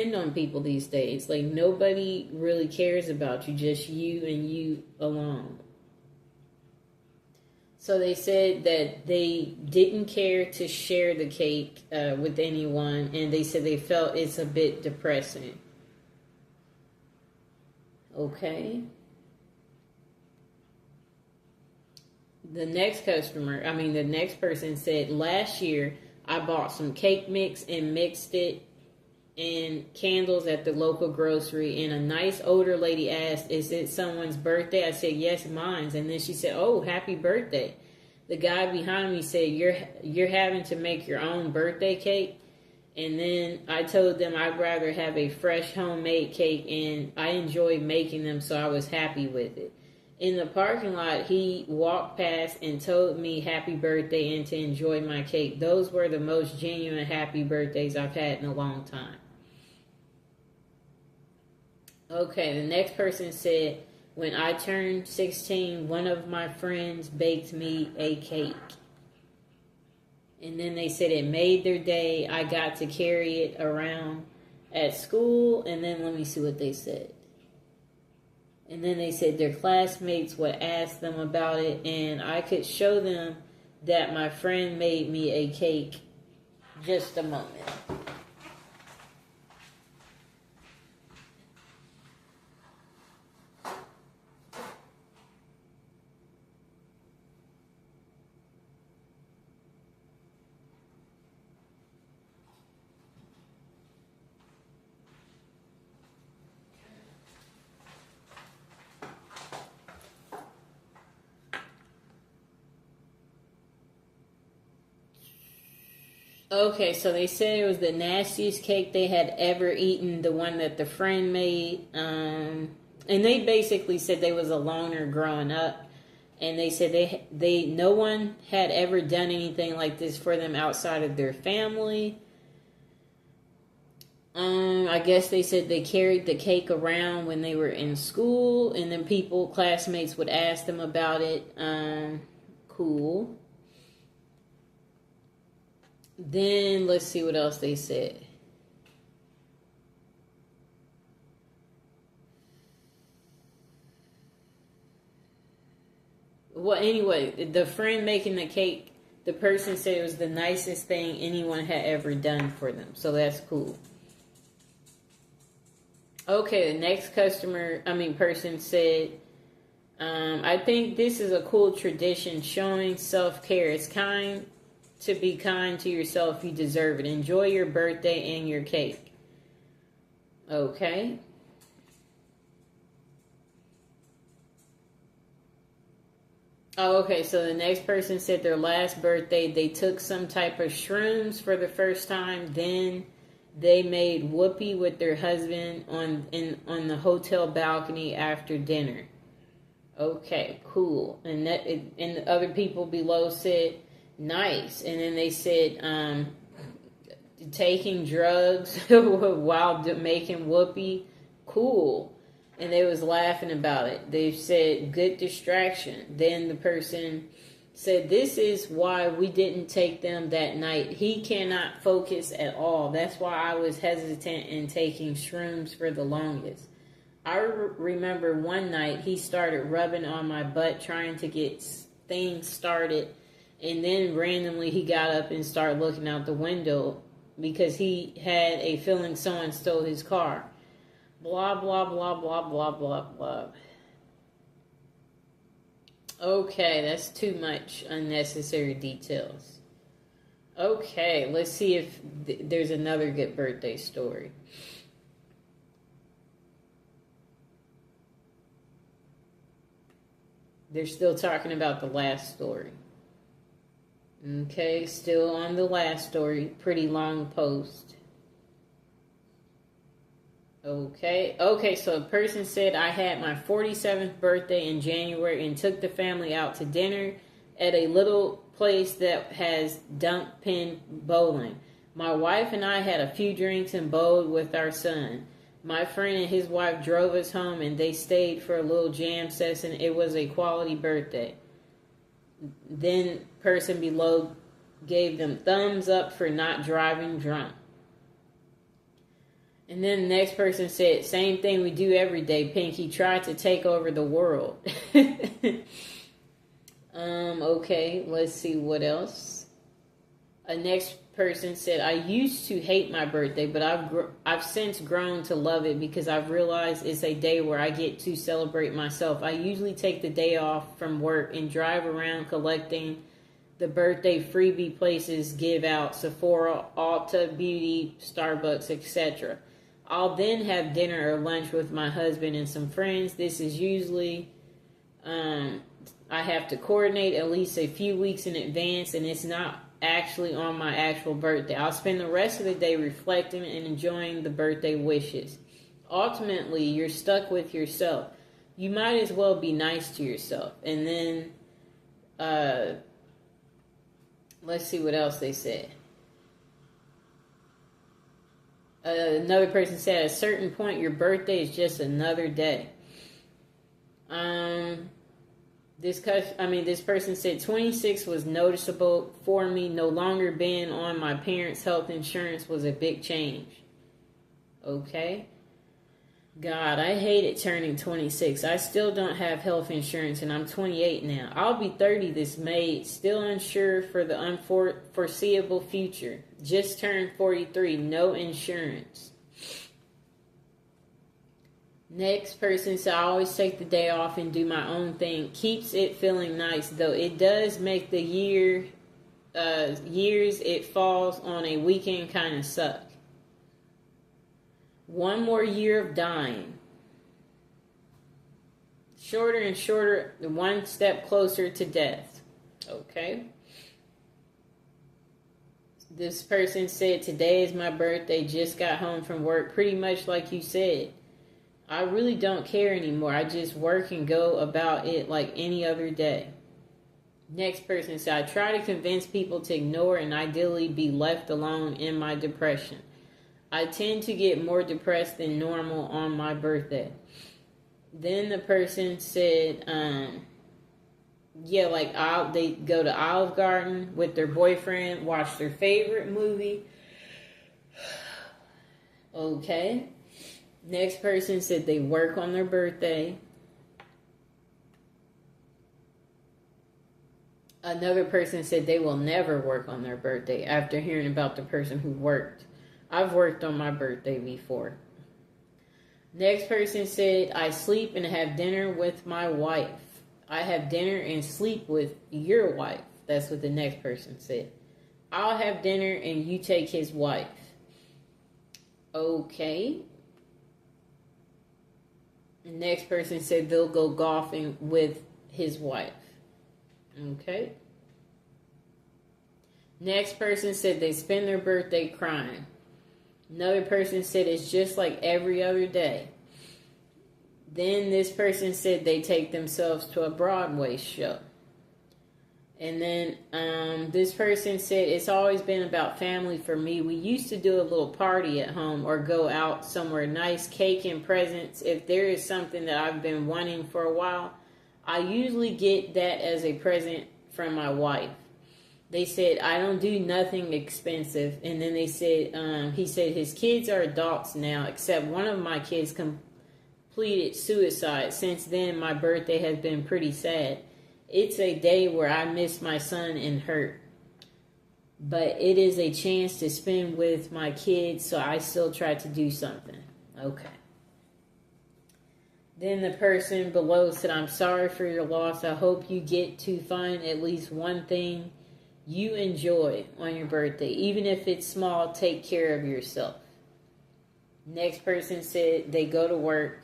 on people these days. Like, nobody really cares about you, just you and you alone. So they said that they didn't care to share the cake with anyone, and they said they felt it's a bit depressing. Okay. The next person said, last year I bought some cake mix and mixed it in candles at the local grocery, and a nice older lady asked, "Is it someone's birthday?" I said, "Yes, mine's." And then she said, "Oh, happy birthday." The guy behind me said, "You're having to make your own birthday cake?" And then I told them I'd rather have a fresh homemade cake, and I enjoy making them, so I was happy with it. In the parking lot, he walked past and told me happy birthday and to enjoy my cake. Those were the most genuine happy birthdays I've had in a long time. Okay, the next person said, when I turned 16, one of my friends baked me a cake. And then they said it made their day. I got to carry it around at school. And then let me see what they said. And then they said their classmates would ask them about it, and I could show them that my friend made me a cake. Just a moment. Okay, so they said it was the nastiest cake they had ever eaten, the one that the friend made. And they basically said they was a loner growing up, and they said they no one had ever done anything like this for them outside of their family. I guess they said they carried the cake around when they were in school, and then classmates would ask them about it. Cool. Then let's see what else they said. Well, anyway, the friend making the cake, the person said it was the nicest thing anyone had ever done for them. So that's cool. Okay, the next person said, I think this is a cool tradition showing self-care. It's kind to be kind to yourself. You deserve it. Enjoy your birthday and your cake. Okay. Oh, okay. So the next person said their last birthday, they took some type of shrooms for the first time. Then they made whoopee with their husband on the hotel balcony after dinner. Okay, cool. And the other people below said nice. And then they said taking drugs while making whoopee, cool. And they was laughing about it. They said good distraction. Then the person said this is why we didn't take them that night. He cannot focus at all. That's why I was hesitant in taking shrooms for the longest. I remember one night he started rubbing on my butt trying to get things started, and then randomly he got up and started looking out the window because he had a feeling someone stole his car. Blah, blah, blah, blah, blah, blah, blah. Okay, that's too much unnecessary details. Okay, let's see if there's another good birthday story. They're still talking about the last story. Okay, still on the last story. Pretty long post. Okay, so a person said I had my 47th birthday in January and took the family out to dinner at a little place that has dunk pin bowling. My wife and I had a few drinks and bowled with our son. My friend and his wife drove us home and they stayed for a little jam session. It was a quality birthday. Then person below gave them thumbs up for not driving drunk. And then the next person said, same thing we do every day, Pinky. Try to take over the world. Okay, let's see what else. A next person said, I used to hate my birthday, but I've since grown to love it because I've realized it's a day where I get to celebrate myself. I usually take the day off from work and drive around collecting the birthday freebie places give out: Sephora, Ulta Beauty, Starbucks, etc. I'll then have dinner or lunch with my husband and some friends. This is usually, I have to coordinate at least a few weeks in advance, and it's not actually on my actual birthday. I'll spend the rest of the day reflecting and enjoying the birthday wishes. Ultimately, you're stuck with yourself. You might as well be nice to yourself. And then, let's see what else they said. Another person said, at a certain point, your birthday is just another day. This person said 26 was noticeable for me. No longer being on my parents' health insurance was a big change. Okay. God, I hated turning 26. I still don't have health insurance, and I'm 28 now. I'll be 30 this May, still unsure for the unforeseeable future. Just turned 43, no insurance. Next person said, I always take the day off and do my own thing. Keeps it feeling nice, though it does make the years it falls on a weekend kind of suck. One more year of dying. Shorter and shorter, one step closer to death. Okay. This person said, today is my birthday, just got home from work. Pretty much like you said. I really don't care anymore. I just work and go about it like any other day. Next person said, I try to convince people to ignore and ideally be left alone in my depression. I tend to get more depressed than normal on my birthday. Then the person said, they go to Olive Garden with their boyfriend, watch their favorite movie. Okay. Next person said they work on their birthday. Another person said they will never work on their birthday after hearing about the person who worked. I've worked on my birthday before. Next person said, I sleep and have dinner with my wife. I have dinner and sleep with your wife. That's what the next person said. I'll have dinner and you take his wife. Okay. The next person said they'll go golfing with his wife. Okay. Next person said they spend their birthday crying. Another person said it's just like every other day. Then this person said they take themselves to a Broadway show. And then this person said it's always been about family for me. We used to do a little party at home or go out somewhere nice, cake and presents. If there is something that I've been wanting for a while, I usually get that as a present from my wife. They said, I don't do nothing expensive. And then they said, he said his kids are adults now, except one of my kids completed suicide. Since then, my birthday has been pretty sad. It's a day where I miss my son and hurt. But it is a chance to spend with my kids, so I still try to do something. Okay. Then the person below said, I'm sorry for your loss. I hope you get to find at least one thing you enjoy on your birthday. Even if it's small, take care of yourself. Next person said they go to work.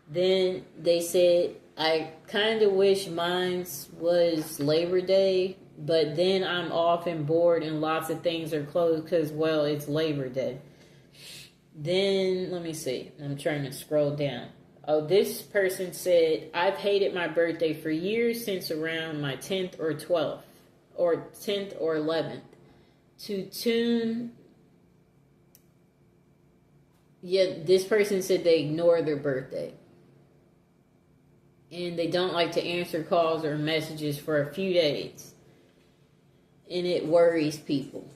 Then they said, I kind of wish mine was Labor Day, but then I'm off and bored and lots of things are closed because, well, it's Labor Day. Then, let me see. I'm trying to scroll down. Oh, this person said, I've hated my birthday for years since around my 10th or 12th. Or 10th or 11th. This person said they ignore their birthday. And they don't like to answer calls or messages for a few days. And it worries people.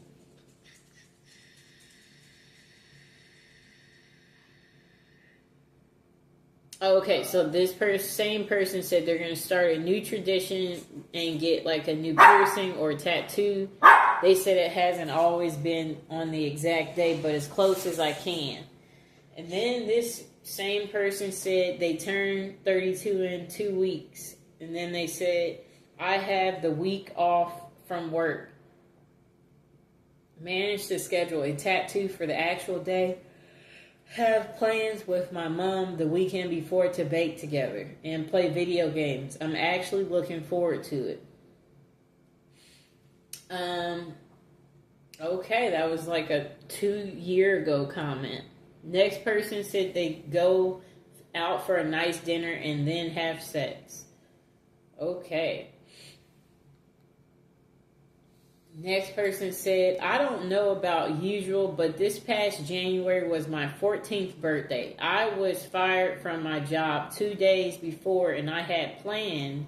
Okay, so this same person said they're going to start a new tradition and get like a new piercing or tattoo. They said it hasn't always been on the exact day, but as close as I can. And then this same person said they turned 32 in 2 weeks. And then they said, I have the week off from work. Managed to schedule a tattoo for the actual day. Have plans with my mom the weekend before to bake together and play video games. I'm actually looking forward to it. Okay, that was like a 2 year ago comment. Next person said they go out for a nice dinner and then have sex. Okay. Next person said, I don't know about usual, but this past January was my 14th birthday. I was fired from my job 2 days before, and I had planned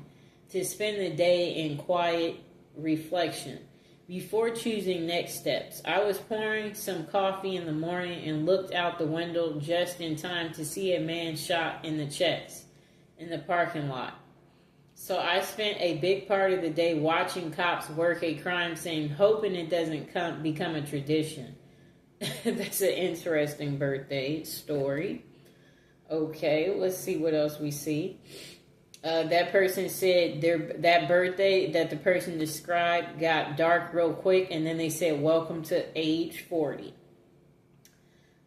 to spend the day in quiet reflection before choosing next steps. I was pouring some coffee in the morning and looked out the window just in time to see a man shot in the chest in the parking lot. So I spent a big part of the day watching cops work a crime scene, hoping it doesn't become a tradition. That's an interesting birthday story. Okay, let's see what else we see. That person said that birthday that the person described got dark real quick, and then they said, welcome to age 40.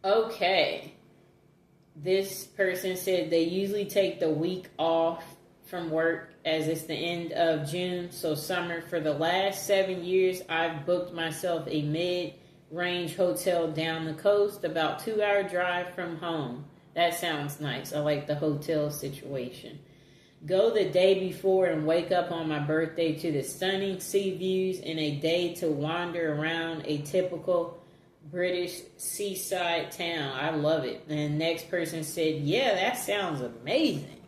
Okay. This person said they usually take the week off from work as it's the end of June, so summer. For the last 7 years, I've booked myself a mid-range hotel down the coast, about 2-hour drive from home. That sounds nice. I like the hotel situation. Go the day before and wake up on my birthday to the stunning sea views and a day to wander around a typical British seaside town. I love it. And the next person said, yeah, that sounds amazing.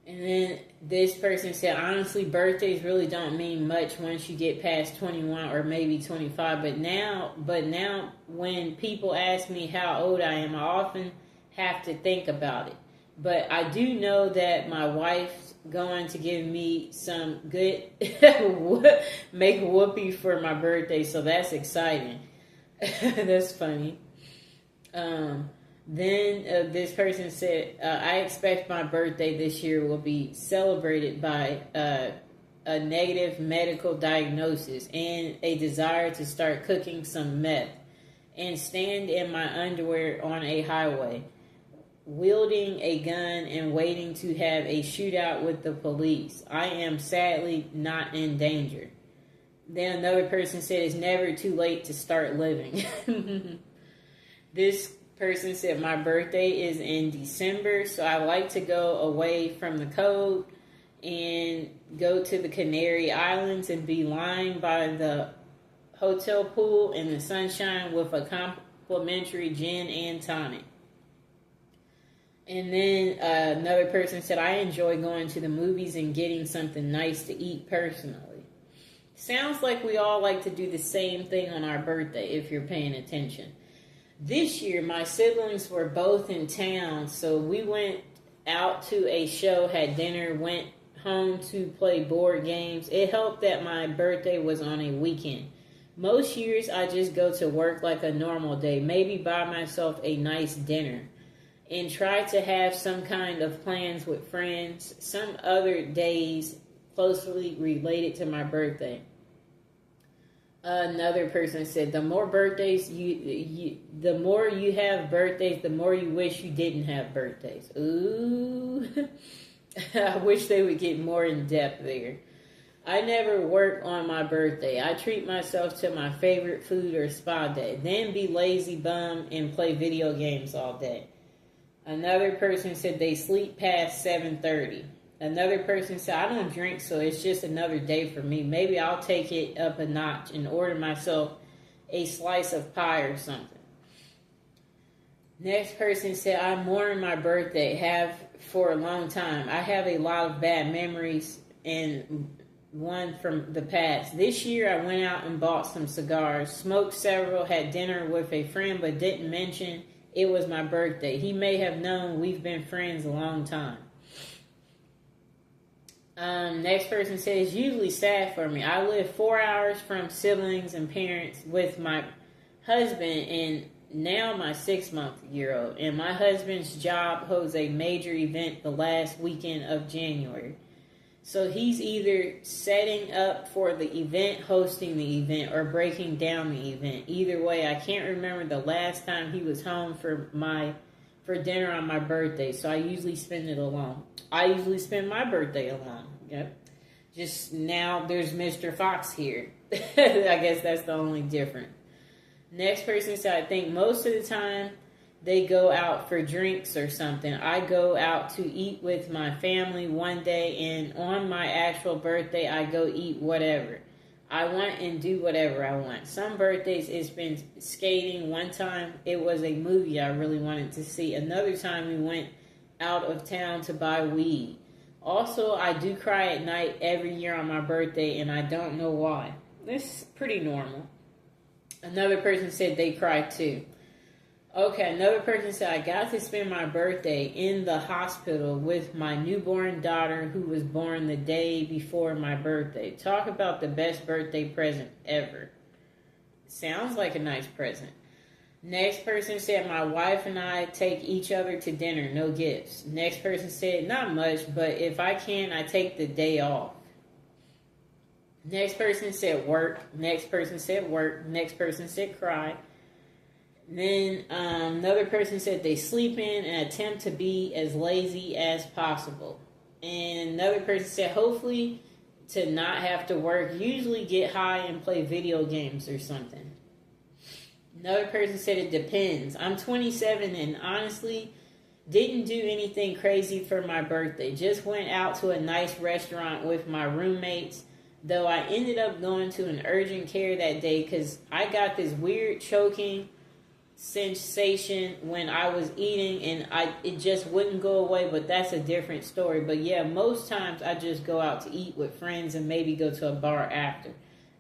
And then this person said, honestly, birthdays really don't mean much once you get past 21 or maybe 25. But now when people ask me how old I am, I often have to think about it. But I do know that my wife's going to give me some good make whoopee for my birthday, so that's exciting. That's funny. Then this person said, I expect my birthday this year will be celebrated by a negative medical diagnosis and a desire to start cooking some meth and stand in my underwear on a highway, wielding a gun and waiting to have a shootout with the police. I am sadly not in danger. Then another person said it's never too late to start living. This person said my birthday is in December, so I like to go away from the cold and go to the Canary Islands and be lying by the hotel pool in the sunshine with a complimentary gin and tonic. And then another person said, I enjoy going to the movies and getting something nice to eat personally. Sounds like we all like to do the same thing on our birthday if you're paying attention. This year, my siblings were both in town, so we went out to a show, had dinner, went home to play board games. It helped that my birthday was on a weekend. Most years, I just go to work like a normal day, maybe buy myself a nice dinner, and try to have some kind of plans with friends some other days closely related to my birthday. Another person said, the more birthdays the more you have birthdays, the more you wish you didn't have birthdays. Ooh. I wish they would get more in depth there. I never work on my birthday. I treat myself to my favorite food or spa day, then be lazy bum and play video games all day. Another person said they sleep past 7:30. Another person said, I don't drink, so it's just another day for me. Maybe I'll take it up a notch and order myself a slice of pie or something. Next person said, I mourn my birthday, have for a long time. I have a lot of bad memories and one from the past. This year I went out and bought some cigars, smoked several, had dinner with a friend, but didn't mention it was my birthday. He may have known we've been friends a long time. Next person says, usually sad for me. I live 4 hours from siblings and parents with my husband and now my 6-month-old. And my husband's job holds a major event the last weekend of January. So he's either setting up for the event, hosting the event, or breaking down the event. Either way, I can't remember the last time he was home for dinner on my birthday. So I usually spend it alone. I usually spend my birthday alone. Yep. Just now there's Mr. Fox here. I guess that's the only difference. Next person said, I think most of the time they go out for drinks or something. I go out to eat with my family one day, and on my actual birthday, I go eat whatever I want and do whatever I want. Some birthdays it's been skating. One time it was a movie I really wanted to see. Another time we went out of town to buy weed. Also, I do cry at night every year on my birthday, and I don't know why. This is pretty normal. Another person said they cry too. Okay, another person said, I got to spend my birthday in the hospital with my newborn daughter who was born the day before my birthday. Talk about the best birthday present ever. Sounds like a nice present. Next person said, my wife and I take each other to dinner, no gifts. Next person said, not much, but if I can, I take the day off. Next person said work. Next person said work. Next person said cry. Then another person said they sleep in and attempt to be as lazy as possible. And another person said hopefully to not have to work, usually get high and play video games or something. Another person said it depends. I'm 27 and honestly didn't do anything crazy for my birthday. Just went out to a nice restaurant with my roommates. Though I ended up going to an urgent care that day because I got this weird choking sensation when I was eating and it just wouldn't go away, but that's a different story. But yeah, most times I just go out to eat with friends and maybe go to a bar after.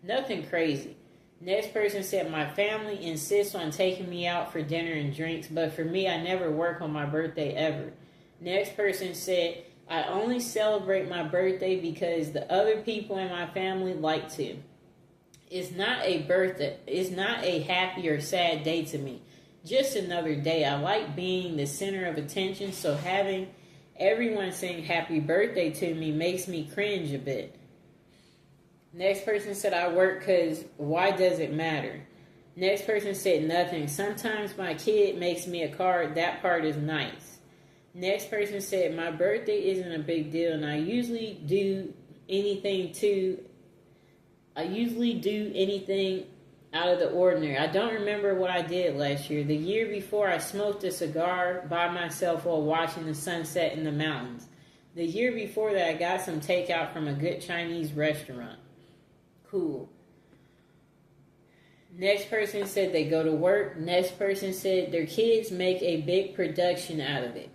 Nothing crazy. Next person said, my family insists on taking me out for dinner and drinks, but for me, I never work on my birthday ever. Next person said, I only celebrate my birthday because the other people in my family like to. It's not a birthday. It's not a happy or sad day to me. Just another day. I like being the center of attention, so having everyone saying happy birthday to me makes me cringe a bit. Next person said, I work because why does it matter? Next person said nothing. Sometimes my kid makes me a card. That part is nice. Next person said, my birthday isn't a big deal, and I usually do anything out of the ordinary. I don't remember what I did last year. The year before, I smoked a cigar by myself while watching the sunset in the mountains. The year before that, I got some takeout from a good Chinese restaurant. Cool. Next person said they go to work. Next person said their kids make a big production out of it.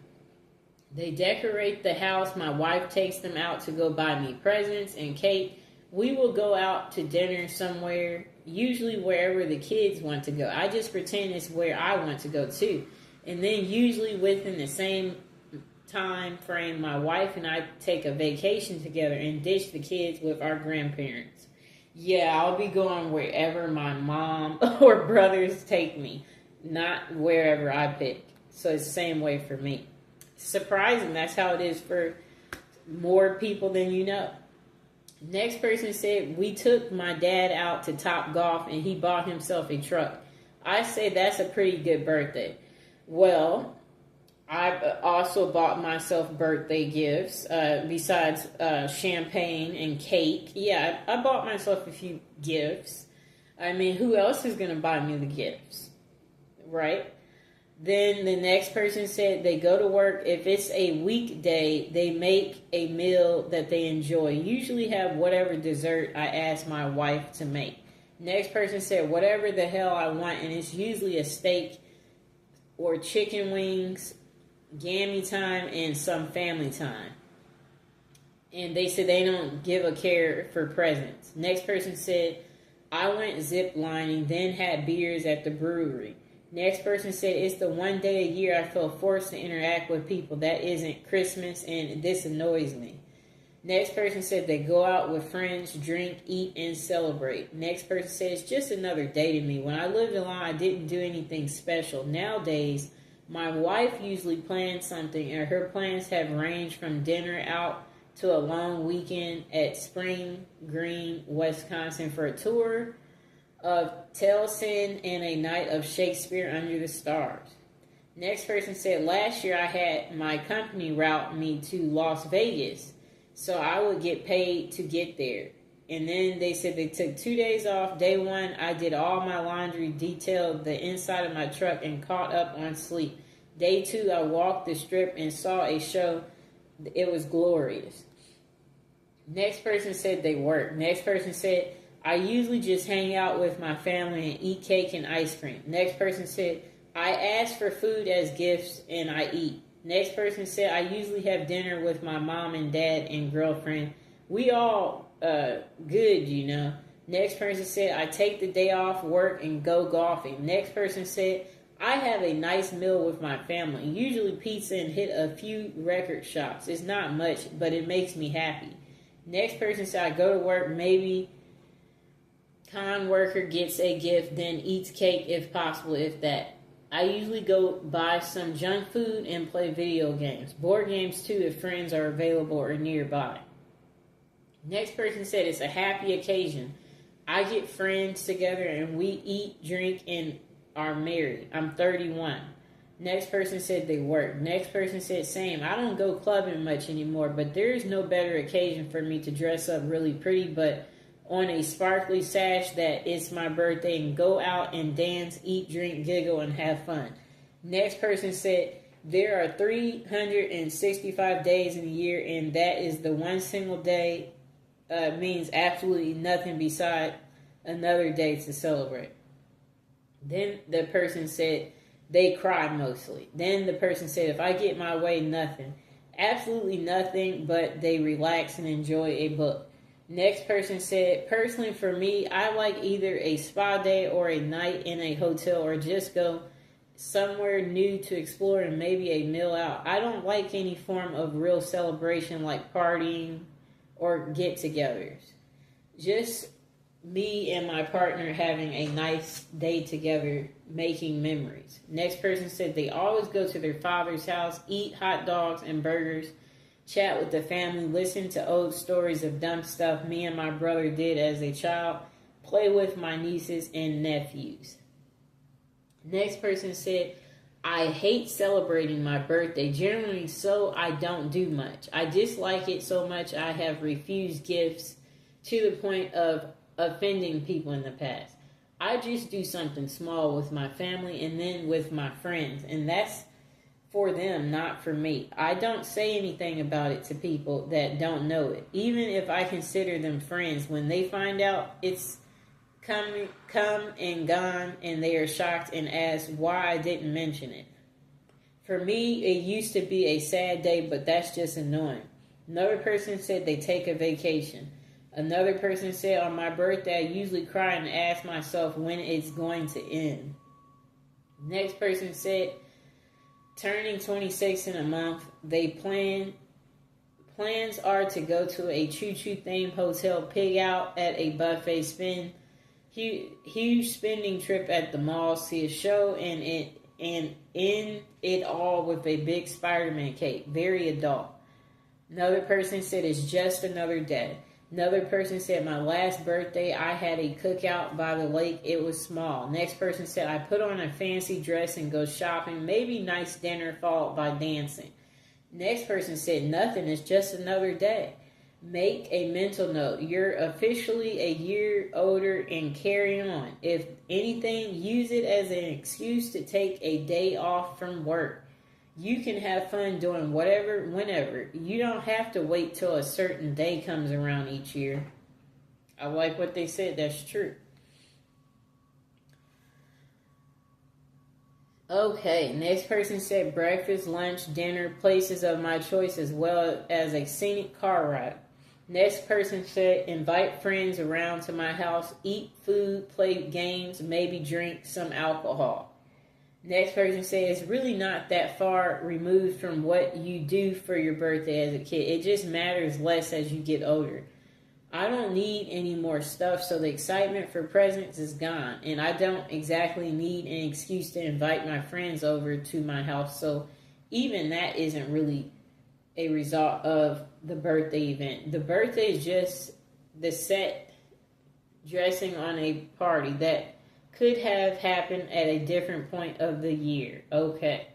They decorate the house. My wife takes them out to go buy me presents and cake. We will go out to dinner somewhere, usually wherever the kids want to go. I just pretend it's where I want to go too. And then usually within the same time frame, my wife and I take a vacation together and dish the kids with our grandparents. Yeah, I'll be going wherever my mom or brothers take me, not wherever I pick. So it's the same way for me. Surprising, that's how it is for more people than you know. Next person said, we took my dad out to Top Golf and he bought himself a truck. I say that's a pretty good birthday. Well, I also bought myself birthday gifts besides champagne and cake. Yeah, I bought myself a few gifts. I mean, who else is going to buy me the gifts? Right? Then the next person said they go to work. If it's a weekday, they make a meal that they enjoy. Usually have whatever dessert I ask my wife to make. Next person said whatever the hell I want, and it's usually a steak or chicken wings, gammy time, and some family time. And they said they don't give a care for presents. Next person said, I went zip lining, then had beers at the brewery. Next person said, it's the one day a year I feel forced to interact with people. That isn't Christmas, and this annoys me. Next person said they go out with friends, drink, eat, and celebrate. Next person said it's just another day to me. When I lived alone, I didn't do anything special. Nowadays, my wife usually plans something, and her plans have ranged from dinner out to a long weekend at Spring Green, Wisconsin for a tour of Tellson and a night of Shakespeare under the stars. Next person said, last year I had my company route me to Las Vegas, so I would get paid to get there. And then they said they took 2 days off. Day one, I did all my laundry, detailed the inside of my truck, and caught up on sleep. Day two, I walked the strip and saw a show. It was glorious. Next person said they work. Next person said, I usually just hang out with my family and eat cake and ice cream. Next person said, I ask for food as gifts and I eat. Next person said, I usually have dinner with my mom and dad and girlfriend. We all good, you know. Next person said, I take the day off work and go golfing. Next person said, I have a nice meal with my family. Usually pizza and hit a few record shops. It's not much, but it makes me happy. Next person said, I go to work, maybe con worker gets a gift, then eats cake if possible, if that. I usually go buy some junk food and play video games. Board games too if friends are available or nearby. Next person said it's a happy occasion. I get friends together and we eat, drink, and are married. I'm 31. Next person said they work. Next person said same. I don't go clubbing much anymore, but there is no better occasion for me to dress up really pretty, but on a sparkly sash that it's my birthday and go out and dance, eat, drink, giggle, and have fun. Next person said there are 365 days in a year, and that is the one single day means absolutely nothing beside another day to celebrate. Then the person said they cry mostly. Then the person said, if I get my way, nothing. Absolutely nothing, but they relax and enjoy a book. Next person said, personally for me, I like either a spa day or a night in a hotel or just go somewhere new to explore and maybe a meal out. I don't like any form of real celebration like partying or get-togethers. Just me and my partner having a nice day together, making memories. Next person said they always go to their father's house, eat hot dogs and burgers, chat with the family, listen to old stories of dumb stuff me and my brother did as a child, play with my nieces and nephews. Next person said, I hate celebrating my birthday, generally so I don't do much. I dislike it so much I have refused gifts to the point of offending people in the past. I just do something small with my family and then with my friends, and that's for them, not for me. I don't say anything about it to people that don't know it. Even if I consider them friends, when they find out it's come and gone and they are shocked and ask why I didn't mention it. For me, it used to be a sad day, but that's just annoying. Another person said they take a vacation. Another person said, on my birthday, I usually cry and ask myself when it's going to end. Next person said, turning 26 in a month, plans are to go to a choo-choo themed hotel, pig out at a buffet, spend huge spending trip at the mall, see a show, and end it all with a big Spider-Man cake. Very adult. Another person said it's just another day. Another person said, my last birthday, I had a cookout by the lake. It was small. Next person said, I put on a fancy dress and go shopping. Maybe nice dinner followed by dancing. Next person said, nothing. It's just another day. Make a mental note. You're officially a year older and carry on. If anything, use it as an excuse to take a day off from work. You can have fun doing whatever, whenever. You don't have to wait till a certain day comes around each year. I like what they said. That's true. Okay, next person said breakfast, lunch, dinner, places of my choice, as well as a scenic car ride. Next person said invite friends around to my house, eat food, play games, maybe drink some alcohol. Next person says, it's really not that far removed from what you do for your birthday as a kid. It just matters less as you get older. I don't need any more stuff, so the excitement for presents is gone. And I don't exactly need an excuse to invite my friends over to my house. So even that isn't really a result of the birthday event. The birthday is just the set dressing on a party that could have happened at a different point of the year. Okay.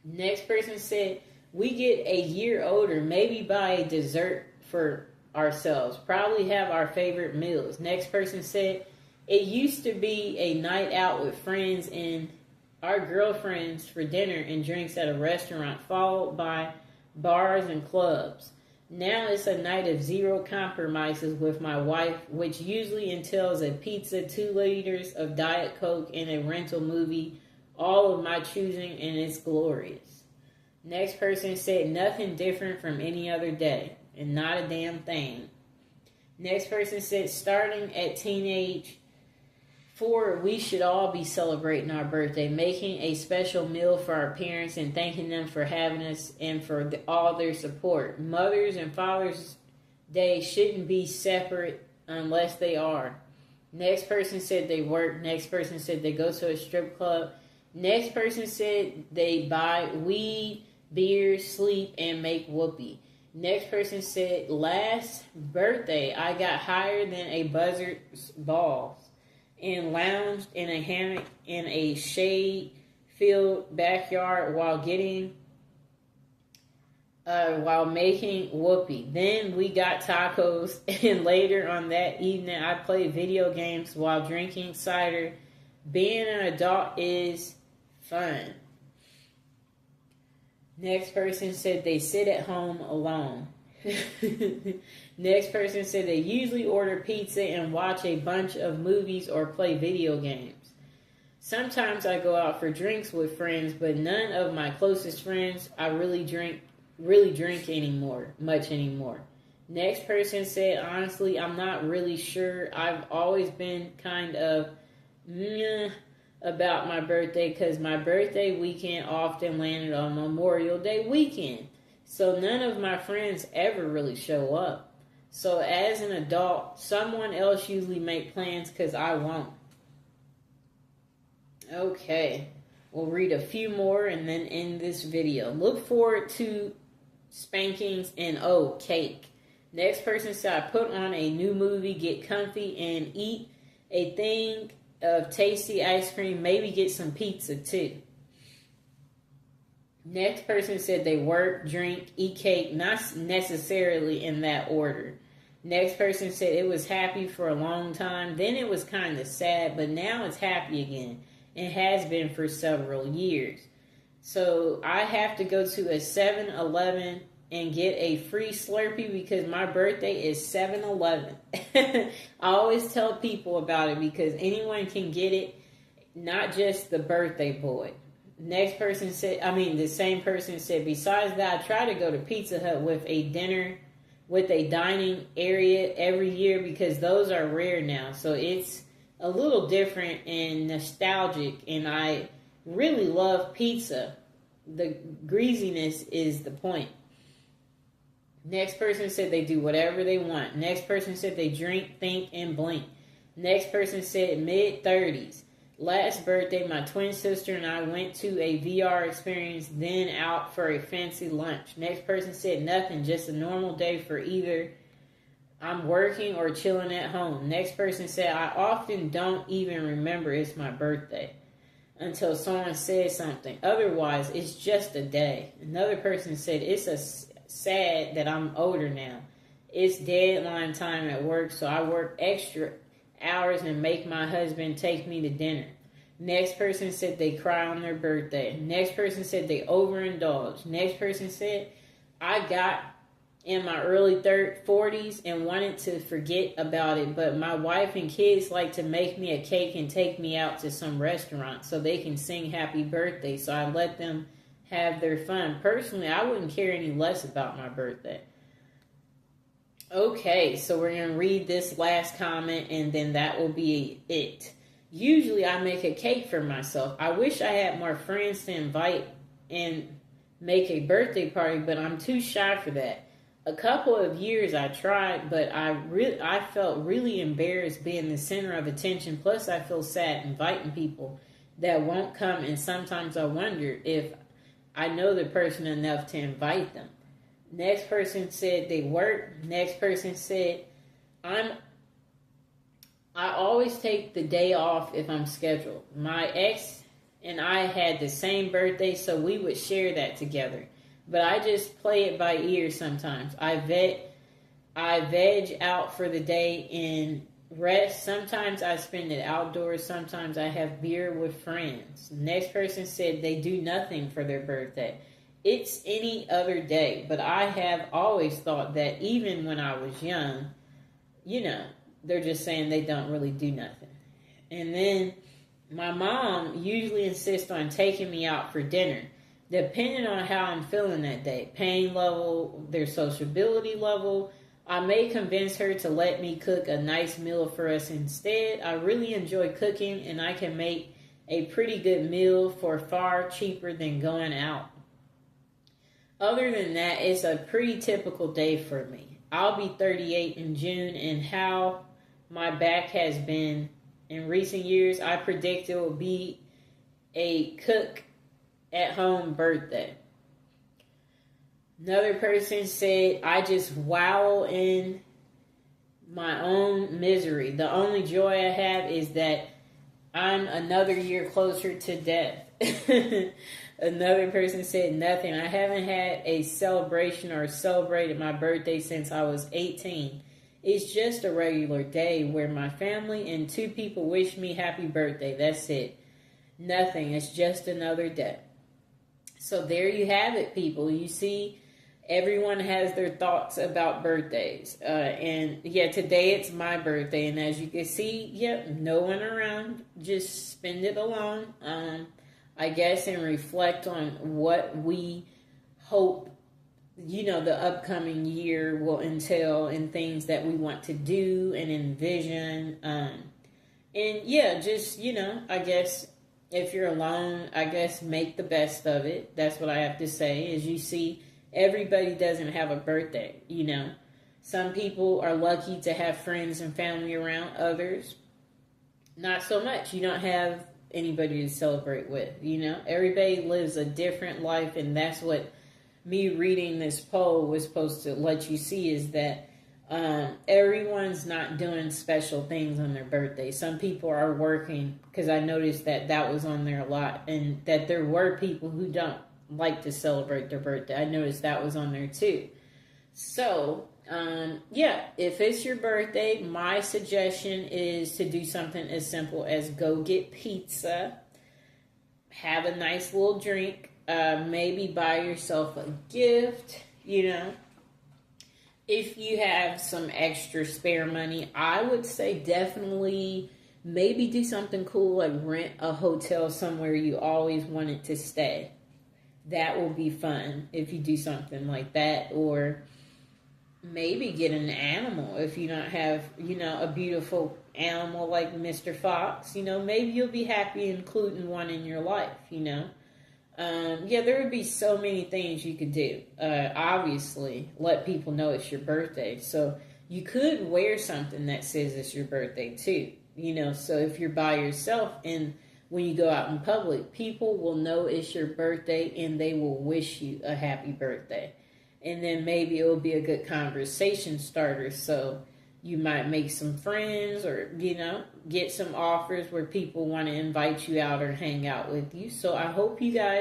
Next person said, we get a year older, maybe buy a dessert for ourselves. Probably have our favorite meals. Next person said, it used to be a night out with friends and our girlfriends for dinner and drinks at a restaurant, followed by bars and clubs. Now it's a night of zero compromises with my wife, which usually entails a pizza, 2 liters of Diet Coke, and a rental movie, all of my choosing, and it's glorious. Next person said, nothing different from any other day, and not a damn thing. Next person said, starting at teenage 4, we should all be celebrating our birthday, making a special meal for our parents and thanking them for having us and for all their support. Mother's and Father's Day shouldn't be separate unless they are. Next person said they work. Next person said they go to a strip club. Next person said they buy weed, beer, sleep, and make whoopee. Next person said, last birthday I got higher than a buzzard's balls and lounged in a hammock in a shade-filled backyard while making whoopee. Then we got tacos, and later on that evening I played video games while drinking cider. Being an adult is fun. Next person said they sit at home alone. Next person said they usually order pizza and watch a bunch of movies or play video games. Sometimes I go out for drinks with friends, but none of my closest friends I really drink much anymore. Next person said, honestly, I'm not really sure. I've always been kind of meh about my birthday because my birthday weekend often landed on Memorial Day weekend. So none of my friends ever really show up. So as an adult, someone else usually make plans because I won't. Okay, we'll read a few more and then end this video. Look forward to spankings and cake. Next person said, I put on a new movie, get comfy, and eat a thing of tasty ice cream, maybe get some pizza too. Next person said they work, drink, eat cake, not necessarily in that order. Next person said it was happy for a long time, then it was kind of sad, but now it's happy again. It has been for several years. So I have to go to a 7-Eleven and get a free Slurpee because my birthday is 7-Eleven. I always tell people about it because anyone can get it, not just the birthday boy. Next person said, the same person said, besides that, I try to go to Pizza Hut with a dining area every year because those are rare now. So it's a little different and nostalgic, and I really love pizza. The greasiness is the point. Next person said they do whatever they want. Next person said they drink, think, and blink. Next person said mid-30s. Last birthday, my twin sister and I went to a VR experience, then out for a fancy lunch. Next person said nothing, just a normal day for either I'm working or chilling at home. Next person said, I often don't even remember it's my birthday until someone says something. Otherwise, it's just a day. Another person said, it's sad that I'm older now. It's deadline time at work, so I work extra hours and make my husband take me to dinner. Next person said they cry on their birthday. Next person said they overindulge. Next person said, I got in my early 40s and wanted to forget about it, but my wife and kids like to make me a cake and take me out to some restaurant so they can sing happy birthday, so I let them have their fun. Personally, I wouldn't care any less about my birthday. Okay, so we're going to read this last comment and then that will be it. usually I make a cake for myself. I wish I had more friends to invite and make a birthday party, but I'm too shy for that. A couple of years I tried, but I felt really embarrassed being the center of attention. Plus, I feel sad inviting people that won't come, and sometimes I wonder if I know the person enough to invite them. Next person said they work. Next person said I always take the day off if I'm scheduled. My ex and I had the same birthday, so we would share that together. But I just play it by ear sometimes. I veg out for the day and rest. Sometimes I spend it outdoors. Sometimes I have beer with friends. Next person said they do nothing for their birthday. It's any other day. But I have always thought that even when I was young, they're just saying they don't really do nothing. And then my mom usually insists on taking me out for dinner, depending on how I'm feeling that day, pain level, their sociability level. I may convince her to let me cook a nice meal for us instead. I really enjoy cooking, and I can make a pretty good meal for far cheaper than going out. Other than that, it's a pretty typical day for me. I'll be 38 in June, and how my back has been in recent years, I predict it will be a cook at home birthday. Another person said, I just wallow in my own misery. The only joy I have is that I'm another year closer to death. Another person said, nothing. I haven't had a celebration or celebrated my birthday since I was 18. It's just a regular day where my family and 2 people wish me happy birthday. That's it. Nothing. It's just another day. So there you have it, people. You see, everyone has their thoughts about birthdays. And yeah, today it's my birthday. And as you can see, no one around. Just spend it alone, I guess, and reflect on what we hope, the upcoming year will entail and things that we want to do and envision. And yeah, just, I guess, if you're alone, I guess make the best of it. That's what I have to say. As you see, everybody doesn't have a birthday, Some people are lucky to have friends and family around. Others, not so much. You don't have anybody to celebrate with, Everybody lives a different life, and that's what me reading this poll was supposed to let you see, is that everyone's not doing special things on their birthday. Some people are working, because I noticed that was on there a lot, and that there were people who don't like to celebrate their birthday. I noticed that was on there too. So, if it's your birthday, my suggestion is to do something as simple as go get pizza, have a nice little drink, maybe buy yourself a gift, If you have some extra spare money, I would say definitely maybe do something cool, like rent a hotel somewhere you always wanted to stay. That will be fun if you do something like that. Or maybe get an animal if you don't have, a beautiful animal like Mr. Fox. Maybe you'll be happy including one in your life, there would be so many things you could do. Obviously, let people know it's your birthday. So you could wear something that says it's your birthday too. So if you're by yourself and when you go out in public, people will know it's your birthday and they will wish you a happy birthday. And then maybe it will be a good conversation starter. So you might make some friends or, get some offers where people want to invite you out or hang out with you. So I hope you guys